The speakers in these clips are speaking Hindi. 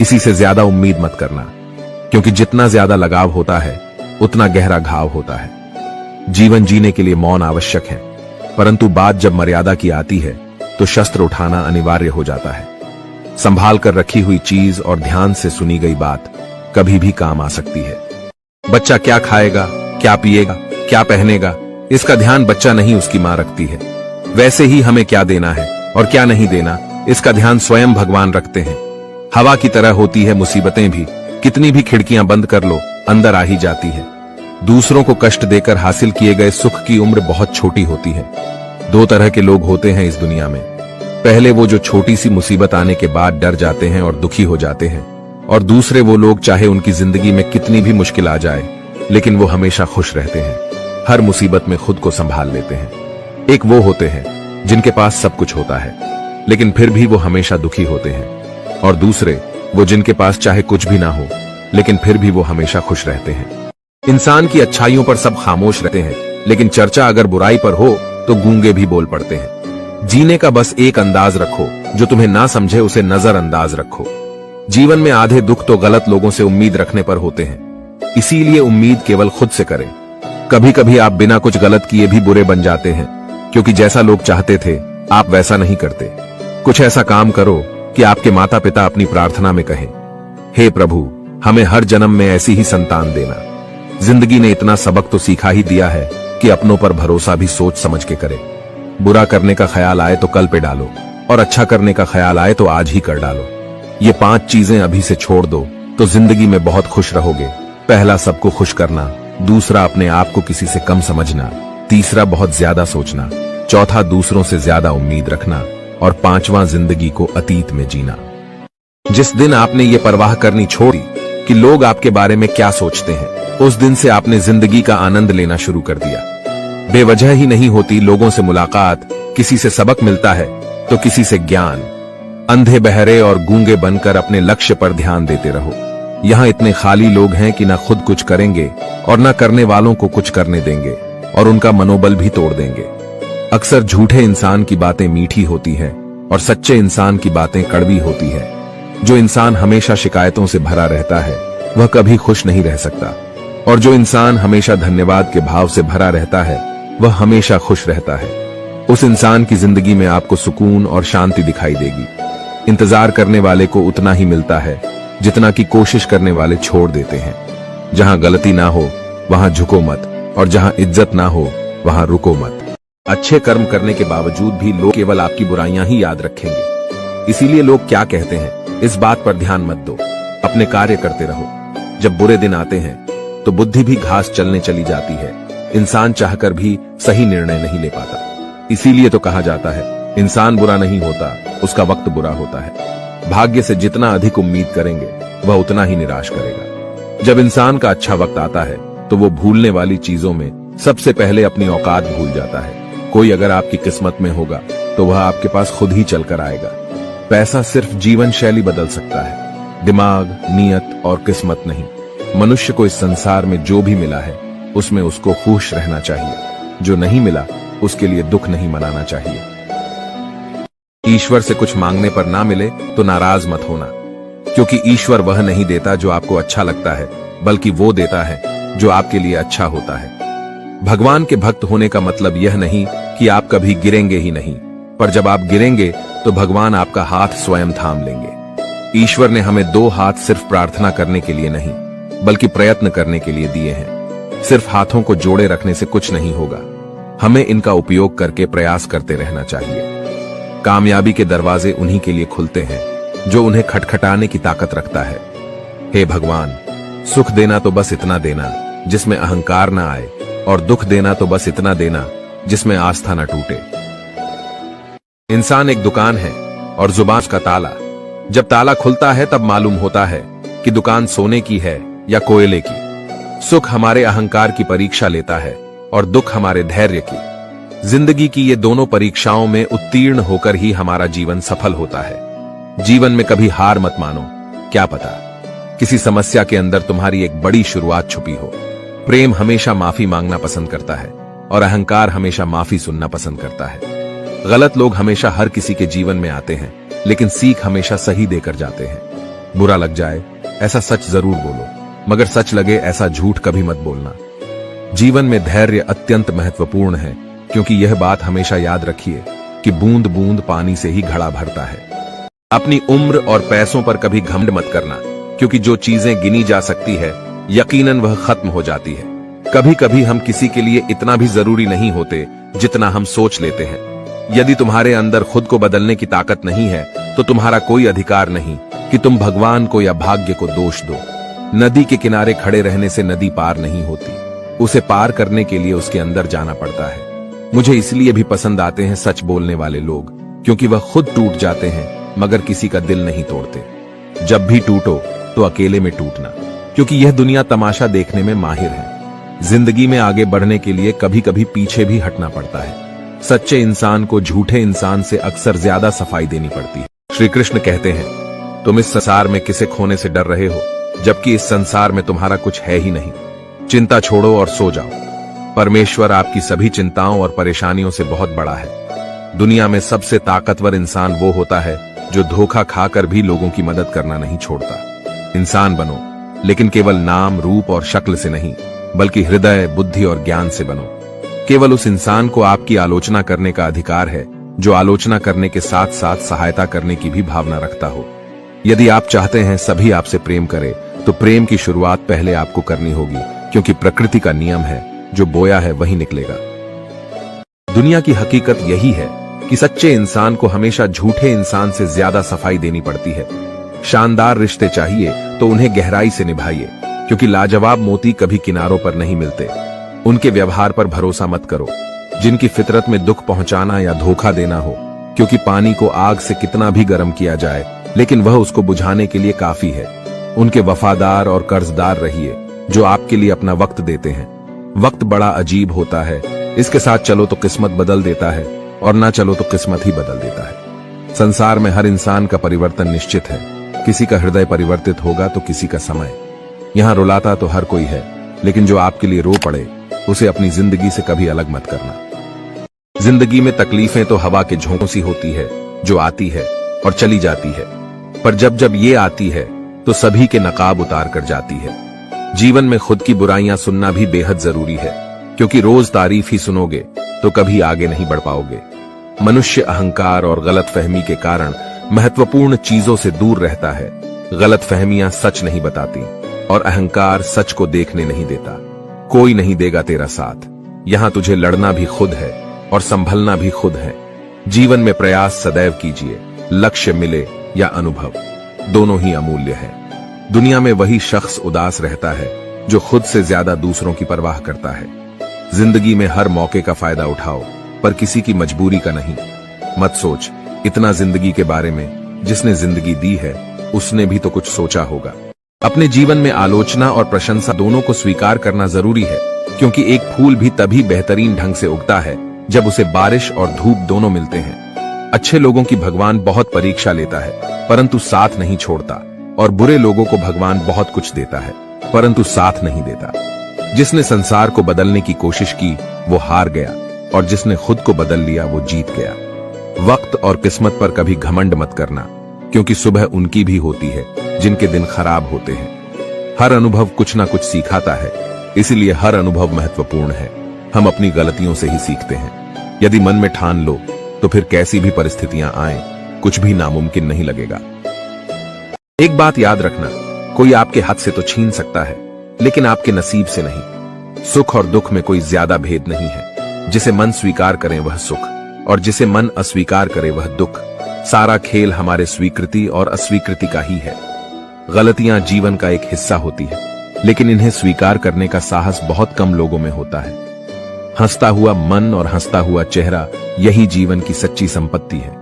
किसी से ज्यादा उम्मीद मत करना, क्योंकि जितना ज्यादा लगाव होता है उतना गहरा घाव होता है। जीवन जीने के लिए मौन आवश्यक है, परंतु बात जब मर्यादा की आती है तो शस्त्र उठाना अनिवार्य हो जाता है। संभाल कर रखी हुई चीज और ध्यान से सुनी गई बात कभी भी काम आ सकती है। बच्चा क्या खाएगा, क्या पिएगा, क्या पहनेगा, इसका ध्यान बच्चा नहीं उसकी मां रखती है। वैसे ही हमें क्या देना है और क्या नहीं देना, इसका ध्यान स्वयं भगवान रखते हैं। हवा की तरह होती है मुसीबतें भी, कितनी भी खिड़कियां बंद कर लो अंदर आ ही जाती है। दूसरों को कष्ट देकर हासिल किए गए सुख की उम्र बहुत छोटी होती है। दो तरह के लोग होते हैं इस दुनिया में। पहले वो जो छोटी सी मुसीबत आने के बाद डर जाते हैं और दुखी हो जाते हैं, और दूसरे वो लोग चाहे उनकी जिंदगी में कितनी भी मुश्किल आ जाए लेकिन वो हमेशा खुश रहते हैं, हर मुसीबत में खुद को संभाल लेते हैं। एक वो होते हैं जिनके पास सब कुछ होता है लेकिन फिर भी वो हमेशा दुखी होते हैं, और दूसरे वो जिनके पास चाहे कुछ भी ना हो लेकिन फिर भी वो हमेशा खुश रहते हैं। इंसान की अच्छाइयों पर सब खामोश रहते हैं, लेकिन चर्चा अगर बुराई पर हो तो गूंगे भी बोल पड़ते हैं। जीने का बस एक अंदाज रखो, जो तुम्हें ना समझे उसे नजरअंदाज रखो। जीवन में आधे दुख तो गलत लोगों से उम्मीद रखने पर होते हैं, इसीलिए उम्मीद केवल खुद से करें। कभी कभी आप बिना कुछ गलत किए भी बुरे बन जाते हैं, क्योंकि जैसा लोग चाहते थे आप वैसा नहीं करते। कुछ ऐसा काम करो कि आपके माता पिता अपनी प्रार्थना में कहें, हे प्रभु हमें हर जन्म में ऐसी ही संतान देना। जिंदगी ने इतना सबक तो सीखा ही दिया है कि अपनों पर भरोसा भी सोच समझ के करें। बुरा करने का ख्याल आए तो कल पे डालो, और अच्छा करने का ख्याल आए तो आज ही कर डालो। ये 5 चीजें अभी से छोड़ दो तो जिंदगी में बहुत खुश रहोगे। पहला, सबको खुश करना। दूसरा, अपने आप को किसी से कम समझना। तीसरा, बहुत ज्यादा सोचना। चौथा, दूसरों से ज्यादा उम्मीद रखना। और 5वां, जिंदगी को अतीत में जीना। जिस दिन आपने ये परवाह करनी छोड़ी कि लोग आपके बारे में क्या सोचते हैं, उस दिन से आपने जिंदगी का आनंद लेना शुरू कर दिया। बेवजह ही नहीं होती लोगों से मुलाकात, किसी से सबक मिलता है तो किसी से ज्ञान। अंधे बहरे और गूंगे बनकर अपने लक्ष्य पर ध्यान देते रहो। यहाँ इतने खाली लोग हैं कि ना खुद कुछ करेंगे और ना करने वालों को कुछ करने देंगे, और उनका मनोबल भी तोड़ देंगे। अक्सर झूठे इंसान की बातें मीठी होती हैं और सच्चे इंसान की बातें कड़वी होती है। जो इंसान हमेशा शिकायतों से भरा रहता है वह कभी खुश नहीं रह सकता, और जो इंसान हमेशा धन्यवाद के भाव से भरा रहता है वह हमेशा खुश रहता है। उस इंसान की जिंदगी में आपको सुकून और शांति दिखाई देगी। इंतजार करने वाले को उतना ही मिलता है जितना कि कोशिश करने वाले छोड़ देते हैं। जहां गलती ना हो वहां झुको मत, और जहां इज्जत ना हो वहां रुको मत। अच्छे कर्म करने के बावजूद भी लोग केवल आपकी बुराइयां ही याद रखेंगे। इसीलिए लोग क्या कहते हैं इस बात पर ध्यान मत दो, अपने कार्य करते रहो। जब बुरे दिन आते हैं तो बुद्धि भी घास चलने चली जाती है। इंसान चाहकर भी सही निर्णय नहीं ले पाता। इसीलिए तो कहा जाता है इंसान बुरा नहीं होता, उसका वक्त बुरा होता है। भाग्य से जितना अधिक उम्मीद करेंगे वह उतना ही निराश करेगा। जब इंसान का अच्छा वक्त आता है तो वो भूलने वाली चीजों में सबसे पहले अपनी औकात भूल जाता है। कोई अगर आपकी किस्मत में होगा तो वह आपके पास खुद ही चलकर आएगा। पैसा सिर्फ जीवन शैली बदल सकता है, दिमाग, नीयत और किस्मत नहीं। मनुष्य को इस संसार में जो भी मिला है उसमें उसको खुश रहना चाहिए। जो नहीं मिला उसके लिए दुख नहीं मनाना चाहिए। ईश्वर से कुछ मांगने पर ना मिले तो नाराज मत होना, क्योंकि ईश्वर वह नहीं देता जो आपको अच्छा लगता है, बल्कि वो देता है जो आपके लिए अच्छा होता है। भगवान के भक्त होने का मतलब यह नहीं कि आप कभी गिरेंगे ही नहीं, पर जब आप गिरेंगे तो भगवान आपका हाथ स्वयं थाम लेंगे। ईश्वर ने हमें 2 हाथ सिर्फ प्रार्थना करने के लिए नहीं बल्कि प्रयत्न करने के लिए दिए हैं। सिर्फ हाथों को जोड़े रखने से कुछ नहीं होगा, हमें इनका उपयोग करके प्रयास करते रहना चाहिए। कामयाबी के दरवाजे उन्हीं के लिए खुलते हैं जो उन्हें खटखटाने की ताकत रखता है। हे भगवान, सुख देना तो बस इतना देना जिसमें अहंकार ना आए, और दुख देना तो बस इतना देना जिसमें आस्था न टूटे। इंसान एक दुकान है और जुबान का ताला। जब ताला खुलता है तब मालूम होता है कि दुकान सोने की है या कोयले की। सुख हमारे अहंकार की परीक्षा लेता है और दुख हमारे धैर्य की। जिंदगी की ये दोनों परीक्षाओं में उत्तीर्ण होकर ही हमारा जीवन सफल होता है। जीवन में कभी हार मत मानो, क्या पता किसी समस्या के अंदर तुम्हारी एक बड़ी शुरुआत छुपी हो। प्रेम हमेशा माफी मांगना पसंद करता है और अहंकार हमेशा माफी सुनना पसंद करता है। गलत लोग हमेशा हर किसी के जीवन में आते हैं, लेकिन सीख हमेशा सही देकर जाते हैं। बुरा लग जाए ऐसा सच जरूर बोलो, मगर सच लगे ऐसा झूठ कभी मत बोलना। जीवन में धैर्य अत्यंत महत्वपूर्ण है, क्योंकि यह बात हमेशा याद रखिए कि बूंद बूंद पानी से ही घड़ा भरता है। अपनी उम्र और पैसों पर कभी घमंड मत करना, क्योंकि जो चीजें गिनी जा सकती है यकीनन वह खत्म हो जाती है। कभी कभी हम किसी के लिए इतना भी जरूरी नहीं होते जितना हम सोच लेते हैं। यदि तुम्हारे अंदर खुद को बदलने की ताकत नहीं है तो तुम्हारा कोई अधिकार नहीं कि तुम भगवान को या भाग्य को दोष दो। नदी के किनारे खड़े रहने से नदी पार नहीं होती, उसे पार करने के लिए उसके अंदर जाना पड़ता है। मुझे इसलिए भी पसंद आते हैं सच बोलने वाले लोग, क्योंकि वह खुद टूट जाते हैं मगर किसी का दिल नहीं तोड़ते। जब भी टूटो तो अकेले में टूटना, क्योंकि यह दुनिया तमाशा देखने में माहिर है। जिंदगी में आगे बढ़ने के लिए कभी कभी पीछे भी हटना पड़ता है। सच्चे इंसान को झूठे इंसान से अक्सर ज्यादा सफाई देनी पड़ती है। श्री कृष्ण कहते हैं, तुम इस संसार में किसे खोने से डर रहे हो, जबकि इस संसार में तुम्हारा कुछ है ही नहीं। चिंता छोड़ो और सो जाओ। परमेश्वर आपकी सभी चिंताओं और परेशानियों से बहुत बड़ा है। दुनिया में सबसे ताकतवर इंसान वो होता है जो धोखा खाकर भी लोगों की मदद करना नहीं छोड़ता। इंसान बनो, लेकिन केवल नाम, रूप और शक्ल से नहीं, बल्कि हृदय, बुद्धि और ज्ञान से बनो। केवल उस इंसान को आपकी आलोचना करने का अधिकार है जो आलोचना करने के साथ साथ सहायता करने की भी भावना रखता हो। यदि आप चाहते हैं सभी आपसे प्रेम करें, तो प्रेम की शुरुआत पहले आपको करनी होगी, क्योंकि प्रकृति का नियम है, जो बोया है वही निकलेगा। दुनिया की हकीकत यही है कि सच्चे इंसान को हमेशा झूठे इंसान से ज्यादा सफाई देनी पड़ती है। शानदार रिश्ते चाहिए तो उन्हें गहराई से निभाइए, क्योंकि लाजवाब मोती कभी किनारों पर नहीं मिलते। उनके व्यवहार पर भरोसा मत करो, जिनकी फितरत में दुख पहुंचाना या धोखा देना हो, क्योंकि पानी को आग से कितना भी गर्म किया जाए, लेकिन वह उसको बुझाने के लिए काफी है। उनके वफादार और कर्जदार रहिए, जो आपके लिए अपना वक्त देते हैं। वक्त बड़ा अजीब होता है, इसके साथ चलो तो किस्मत बदल देता है, और ना चलो तो किस्मत ही बदल देता है। संसार में हर इंसान का परिवर्तन निश्चित है। किसी का हृदय परिवर्तित होगा तो किसी का समय। यहाँ रुलाता तो हर कोई है, लेकिन जो आपके लिए रो पड़े उसे अपनी जिंदगी से कभी अलग मत करना। जिंदगी में तकलीफें तो हवा के झोंकों सी होती है, जो आती है और चली जाती है, पर जब जब ये आती है तो सभी के नकाब उतार कर जाती है। जीवन में खुद की बुराइयां सुनना भी बेहद जरूरी है, क्योंकि रोज तारीफ ही सुनोगे तो कभी आगे नहीं बढ़ पाओगे। मनुष्य अहंकार और गलतफहमी के कारण महत्वपूर्ण चीजों से दूर रहता है। गलतफहमियां सच नहीं बताती और अहंकार सच को देखने नहीं देता। कोई नहीं देगा तेरा साथ। यहां तुझे लड़ना भी खुद है और संभलना भी खुद है। जीवन में प्रयास सदैव कीजिए, लक्ष्य मिले या अनुभव, दोनों ही अमूल्य है। दुनिया में वही शख्स उदास रहता है जो खुद से ज्यादा दूसरों की परवाह करता है। जिंदगी में हर मौके का फायदा उठाओ, पर किसी की मजबूरी का नहीं। मत सोच इतना जिंदगी के बारे में, जिसने जिंदगी दी है उसने भी तो कुछ सोचा होगा। अपने जीवन में आलोचना और प्रशंसा दोनों को स्वीकार करना जरूरी है, क्योंकि एक फूल भी तभी बेहतरीन ढंग से उगता है जब उसे बारिश और धूप दोनों मिलते हैं। अच्छे लोगों की भगवान बहुत परीक्षा लेता है, परंतु साथ नहीं छोड़ता, और बुरे लोगों को भगवान बहुत कुछ देता है, परंतु साथ नहीं देता। जिसने संसार को बदलने की कोशिश की वो हार गया, और जिसने खुद को बदल लिया वो जीत गया। वक्त और किस्मत पर कभी घमंड मत करना, क्योंकि सुबह उनकी भी होती है जिनके दिन खराब होते हैं। हर अनुभव कुछ ना कुछ सिखाता है, इसीलिए हर अनुभव महत्वपूर्ण है। हम अपनी गलतियों से ही सीखते हैं। यदि मन में ठान लो तो फिर कैसी भी परिस्थितियां आए, कुछ भी नामुमकिन नहीं लगेगा। एक बात याद रखना, कोई आपके हाथ से तो छीन सकता है, लेकिन आपके नसीब से नहीं। सुख और दुख में कोई ज्यादा भेद नहीं है। जिसे मन स्वीकार करे वह सुख, और जिसे मन अस्वीकार करे वह दुख। सारा खेल हमारे स्वीकृति और अस्वीकृति का ही है। गलतियां जीवन का एक हिस्सा होती है, लेकिन इन्हें स्वीकार करने का साहस बहुत कम लोगों में होता है। हंसता हुआ मन और हंसता हुआ चेहरा, यही जीवन की सच्ची संपत्ति है।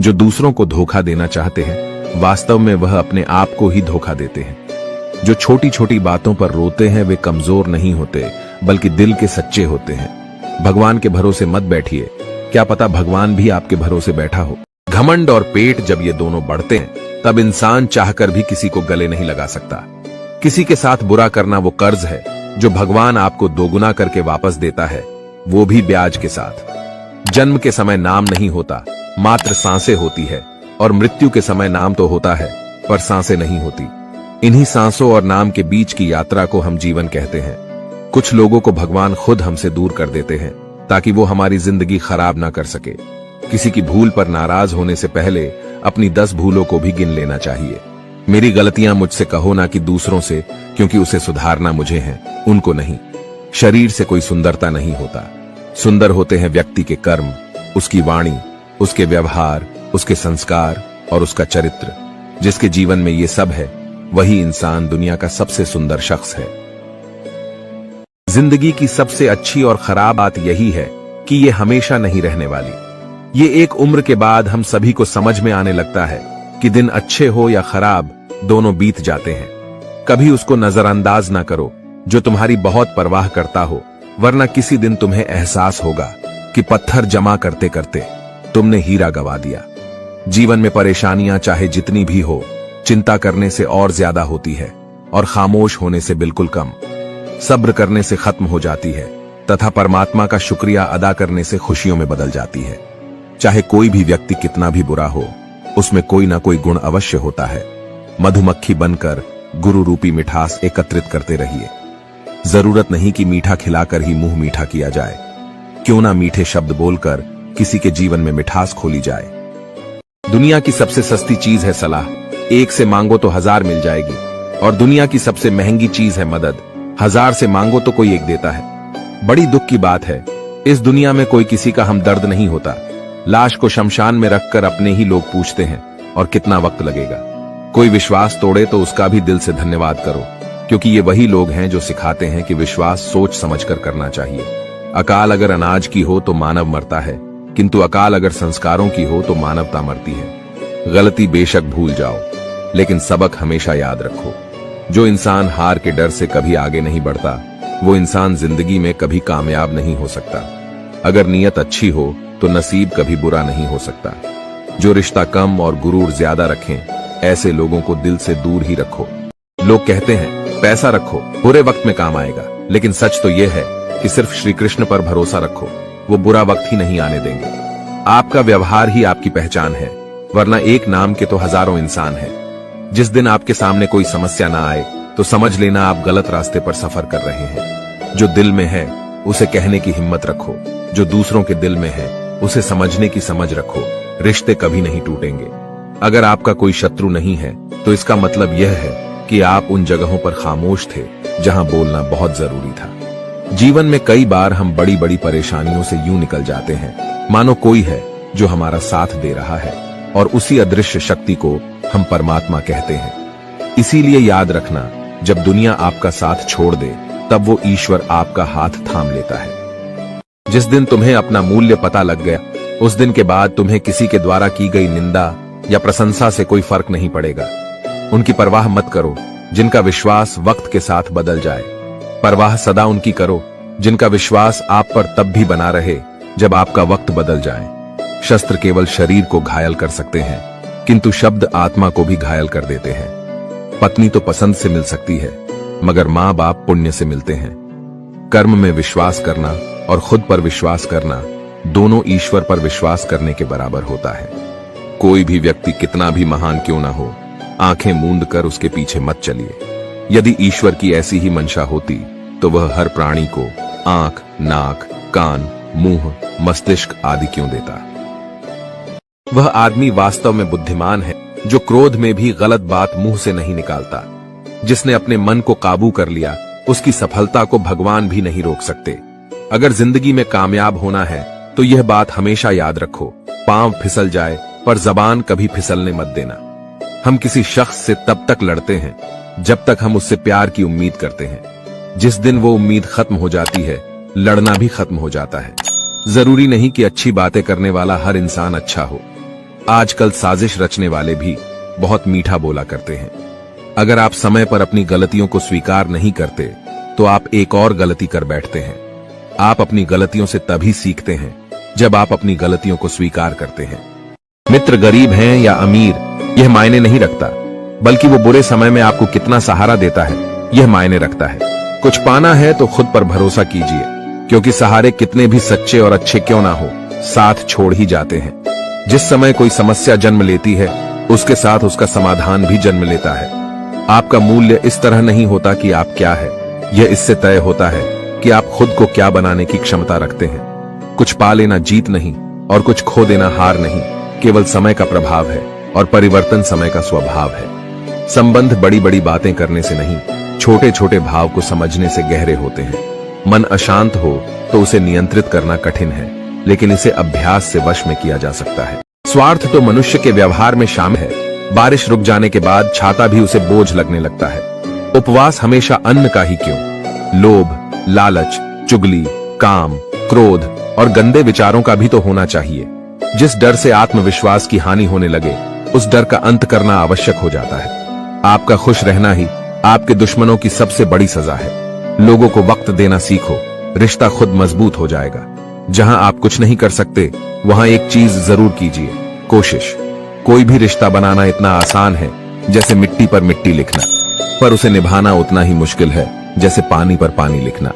जो दूसरों को धोखा देना चाहते हैं, वास्तव में वह अपने आप को ही धोखा देते हैं। जो छोटी छोटी बातों पर रोते हैं वे कमजोर नहीं होते, बल्कि दिल के सच्चे होते हैं। भगवान के भरोसे मत बैठिए, क्या पता भगवान भी आपके भरोसे बैठा हो। घमंड और पेट जब ये दोनों बढ़ते हैं, तब इंसान चाहकर भी किसी को गले नहीं लगा सकता। किसी के साथ बुरा करना वो कर्ज है जो भगवान आपको दोगुना करके वापस देता है, वो भी ब्याज के साथ। जन्म के समय नाम नहीं होता, मात्र सांसें होती है, और मृत्यु के समय नाम तो होता है, पर सांसें नहीं होती। इन्हीं सांसों और नाम के बीच की यात्रा को हम जीवन कहते हैं। कुछ लोगों को भगवान खुद हमसे दूर कर देते हैं ताकि वो हमारी जिंदगी खराब ना कर सके। किसी की भूल पर नाराज होने से पहले अपनी 10 भूलों को भी गिन लेना चाहिए। मेरी गलतियां मुझसे कहो ना कि दूसरों से, क्योंकि उसे सुधारना मुझे है, उनको नहीं। शरीर से कोई सुंदरता नहीं होता। सुंदर होते हैं व्यक्ति के कर्म, उसकी वाणी, उसके व्यवहार, उसके संस्कार और उसका चरित्र। जिसके जीवन में ये सब है वही इंसान दुनिया का सबसे सुंदर शख्स है। जिंदगी की सबसे अच्छी और खराब बात यही है कि ये हमेशा नहीं रहने वाली। ये एक उम्र के बाद हम सभी को समझ में आने लगता है कि दिन अच्छे हो या खराब, दोनों बीत जाते हैं। कभी उसको नजरअंदाज ना करो जो तुम्हारी बहुत परवाह करता हो, वरना किसी दिन तुम्हें एहसास होगा कि पत्थर जमा करते करते तुमने हीरा गवा दिया। जीवन में परेशानियां चाहे जितनी भी हो, चिंता करने से और ज्यादा होती है और खामोश होने से बिल्कुल कम। सब्र करने से खत्म हो जाती है तथा परमात्मा का शुक्रिया अदा करने से खुशियों में बदल जाती है। चाहे कोई भी व्यक्ति कितना भी बुरा हो, उसमें कोई ना कोई गुण अवश्य होता है। मधुमक्खी बनकर गुरु रूपी मिठास एकत्रित करते रहिए। जरूरत नहीं कि मीठा खिलाकर ही मुंह मीठा किया जाए। क्यों ना मीठे शब्द बोलकर किसी के जीवन में मिठास खोली जाए। दुनिया की सबसे सस्ती चीज है सलाह, एक से मांगो तो 1000 मिल जाएगी। और दुनिया की सबसे महंगी चीज है मदद, 1000 से मांगो तो कोई एक देता है। बड़ी दुख की बात है, इस दुनिया में कोई किसी का हमदर्द नहीं होता। लाश को शमशान में रखकर अपने ही लोग पूछते हैं और कितना वक्त लगेगा। कोई विश्वास तोड़े तो उसका भी दिल से धन्यवाद करो, क्योंकि ये वही लोग हैं जो सिखाते हैं कि विश्वास सोच समझकर करना चाहिए। अकाल अगर अनाज की हो तो मानव मरता है, किंतु अकाल अगर संस्कारों की हो तो मानवता मरती है। गलती बेशक भूल जाओ, लेकिन सबक हमेशा याद रखो। जो इंसान हार के डर से कभी आगे नहीं बढ़ता, वो इंसान जिंदगी में कभी कामयाब नहीं हो सकता। अगर नीयत अच्छी हो तो नसीब कभी बुरा नहीं हो सकता। जो रिश्ता कम और गुरूर ज्यादा रखें, ऐसे लोगों को दिल से दूर ही रखो। लोग कहते हैं पैसा रखो, बुरे वक्त में काम आएगा, लेकिन सच तो यह है कि सिर्फ श्री कृष्ण पर भरोसा रखो, वो बुरा वक्त ही नहीं आने देंगे। आपका व्यवहार ही आपकी पहचान है, वरना एक नाम के तो हजारों इंसान हैं। जिस दिन आपके सामने कोई समस्या ना आए तो समझ लेना आप गलत रास्ते पर सफर कर रहे हैं। जो दिल में है उसे कहने की हिम्मत रखो, जो दूसरों के दिल में है उसे समझने की समझ रखो। रिश्ते कभी नहीं टूटेंगे। अगर आपका कोई शत्रु नहीं है तो इसका मतलब यह है कि आप उन जगहों पर खामोश थे जहां बोलना बहुत जरूरी था। जीवन में कई बार हम बड़ी बड़ी परेशानियों से यूं निकल जाते हैं मानो कोई है जो हमारा साथ दे रहा है, और उसी अदृश्य शक्ति को हम परमात्मा कहते हैं। इसीलिए याद रखना, जब दुनिया आपका साथ छोड़ दे तब वो ईश्वर आपका हाथ थाम लेता है। जिस दिन तुम्हें अपना मूल्य पता लग गया, उस दिन के बाद तुम्हें किसी के द्वारा की गई निंदा या प्रशंसा से कोई फर्क नहीं पड़ेगा। उनकी परवाह मत करो जिनका विश्वास वक्त के साथ बदल जाए। परवाह सदा उनकी करो जिनका विश्वास आप पर तब भी बना रहे जब आपका वक्त बदल जाए। शस्त्र केवल शरीर को घायल कर सकते हैं, किंतु शब्द आत्मा को भी घायल कर देते हैं। पत्नी तो पसंद से मिल सकती है, मगर माँ बाप पुण्य से मिलते हैं। कर्म में विश्वास करना और खुद पर विश्वास करना दोनों ईश्वर पर विश्वास करने के बराबर होता है। कोई भी व्यक्ति कितना भी महान क्यों ना हो, आंखें मूंद कर उसके पीछे मत चलिए। यदि ईश्वर की ऐसी ही मंशा होती तो वह हर प्राणी को आंख, नाक, कान, मुंह, मस्तिष्क आदि क्यों देता। वह आदमी वास्तव में बुद्धिमान है जो क्रोध में भी गलत बात मुंह से नहीं निकालता। जिसने अपने मन को काबू कर लिया, उसकी सफलता को भगवान भी नहीं रोक सकते। अगर जिंदगी में कामयाब होना है तो यह बात हमेशा याद रखो, पांव फिसल जाए पर जबान कभी फिसलने मत देना। हम किसी शख्स से तब तक लड़ते हैं जब तक हम उससे प्यार की उम्मीद करते हैं। जिस दिन वो उम्मीद खत्म हो जाती है, लड़ना भी खत्म हो जाता है। जरूरी नहीं कि अच्छी बातें करने वाला हर इंसान अच्छा हो। आजकल साजिश रचने वाले भी बहुत मीठा बोला करते हैं। अगर आप समय पर अपनी गलतियों को स्वीकार नहीं करते तो आप एक और गलती कर बैठते हैं। आप अपनी गलतियों से तभी सीखते हैं जब आप अपनी गलतियों को स्वीकार करते हैं। मित्र गरीब हैं या अमीर यह मायने नहीं रखता, बल्कि वो बुरे समय में आपको कितना सहारा देता है यह मायने रखता है। कुछ पाना है तो खुद पर भरोसा कीजिए, क्योंकि सहारे कितने भी सच्चे और अच्छे क्यों ना हो, साथ छोड़ ही जाते हैं। जिस समय कोई समस्या जन्म लेती है उसके साथ उसका समाधान भी जन्म लेता है। आपका मूल्य इस तरह नहीं होता कि आप क्या है, यह इससे तय होता है कि आप खुद को क्या बनाने की क्षमता रखते हैं। कुछ पा लेना जीत नहीं और कुछ खो देना हार नहीं, केवल समय का प्रभाव है और परिवर्तन समय का स्वभाव है। संबंध बड़ी बड़ी बातें करने से नहीं, छोटे छोटे भाव को समझने से गहरे होते हैं। मन अशांत हो तो उसे नियंत्रित करना कठिन है, लेकिन इसे अभ्यास से वश में किया जा सकता है। स्वार्थ तो मनुष्य के व्यवहार में शामिल है। बारिश रुक जाने के बाद छाता भी उसे बोझ लगने लगता है। उपवास हमेशा अन्न का ही क्यों? लोभ, लालच, चुगली, काम, क्रोध और गंदे विचारों का भी तो होना चाहिए। जिस डर से आत्मविश्वास की हानि होने लगे, उस डर का अंत करना आवश्यक हो जाता है। आपका खुश रहना ही आपके दुश्मनों की सबसे बड़ी सजा है। लोगों को वक्त देना सीखो, रिश्ता खुद मजबूत हो जाएगा। जहां आप कुछ नहीं कर सकते, वहां एक चीज जरूर कीजिए, कोशिश। कोई भी रिश्ता बनाना इतना आसान है जैसे मिट्टी पर मिट्टी लिखना, पर उसे निभाना उतना ही मुश्किल है जैसे पानी पर पानी लिखना।